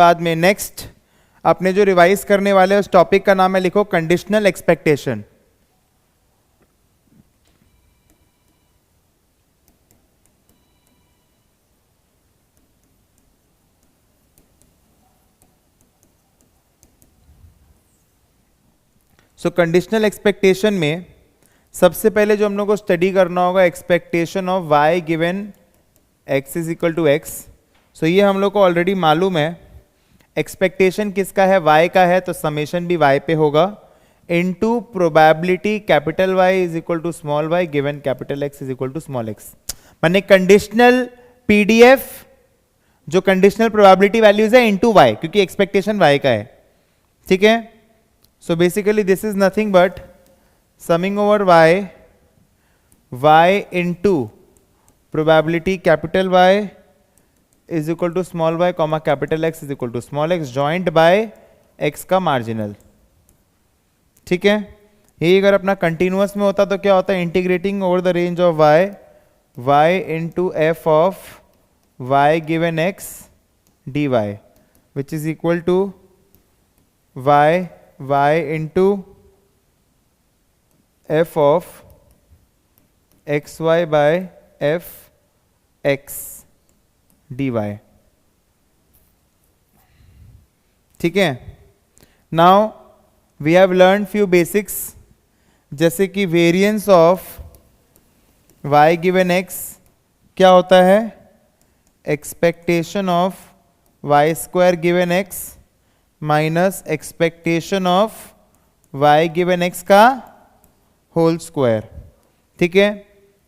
बाद में नेक्स्ट अपने जो रिवाइज करने वाले उस टॉपिक का नाम है, लिखो कंडीशनल एक्सपेक्टेशन। सो कंडीशनल एक्सपेक्टेशन में सबसे पहले जो हम लोग को स्टडी करना होगा, expectation of y given x is equal to x। So ये हम लोग को ऑलरेडी मालूम है, एक्सपेक्टेशन किसका है, y का है, तो समेशन भी y पे होगा into probability capital Y is equal to small y given capital X is equal to small x। माने कंडीशनल PDF जो कंडीशनल प्रोबेबिलिटी वैल्यूज है इनटू y, क्योंकि एक्सपेक्टेशन y का है, ठीक है। So basically this is nothing but summing over y into probability capital Y is equal to small y comma capital X is equal to small x joint by x का marginal, ठीक है। ये अगर अपना कंटिन्यूअस में होता तो क्या होता है, integrating over the range of y into f of y given x dy which is equal to y into f of xy by f x dy, ठीक है। Now we have learn few basics, जैसे कि variance of y given x क्या होता है, expectation of y square given x minus expectation of y given x का whole square, ठीक है।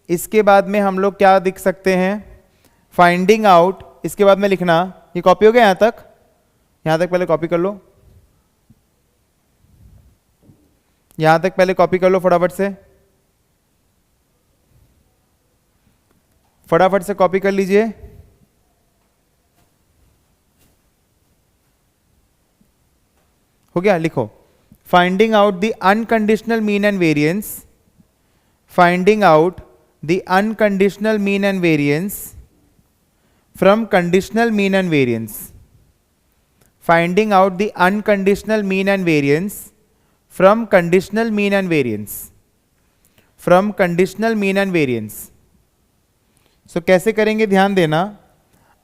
इसके बाद में हम लोग क्या लिख सकते हैं, फाइंडिंग आउट, इसके बाद में लिखना, ये कॉपी हो गया यहां तक, यहां तक पहले कॉपी कर लो, यहां तक पहले कॉपी कर लो फटाफट से, फटाफट से कॉपी कर लीजिए। हो गया, लिखो finding out the unconditional mean and variance, finding out the unconditional mean and variance from conditional mean and variance, finding out the unconditional mean and variance from conditional mean and variance, from conditional mean and variance। so कैसे करेंगे ध्यान देना,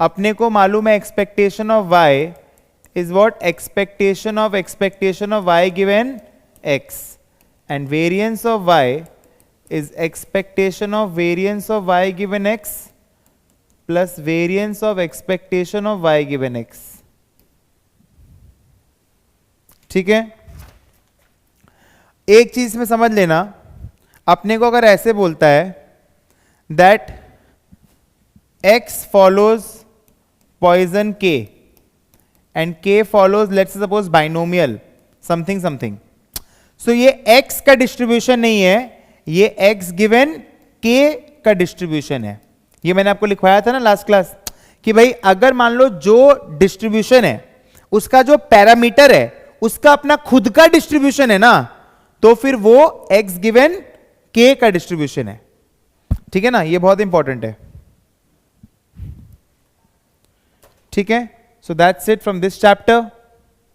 अपने को मालूम है expectation of y is what, expectation of y given x, and variance of y is expectation of variance of y given x plus variance of expectation of y given x, ठीक है। एक चीज में समझ लेना, अपने को अगर ऐसे बोलता है that x follows Poisson k and k follows let's suppose binomial something something, so ये x का डिस्ट्रीब्यूशन नहीं है, ये x गिवन k का डिस्ट्रीब्यूशन है। ये मैंने आपको लिखवाया था ना लास्ट क्लास, कि भाई अगर मान लो जो डिस्ट्रीब्यूशन है उसका जो पैरामीटर है उसका अपना खुद का डिस्ट्रीब्यूशन है ना, तो फिर वो x गिवन k का डिस्ट्रीब्यूशन है, ठीक है ना, ये बहुत इंपॉर्टेंट है, ठीक है। So that's it from this chapter.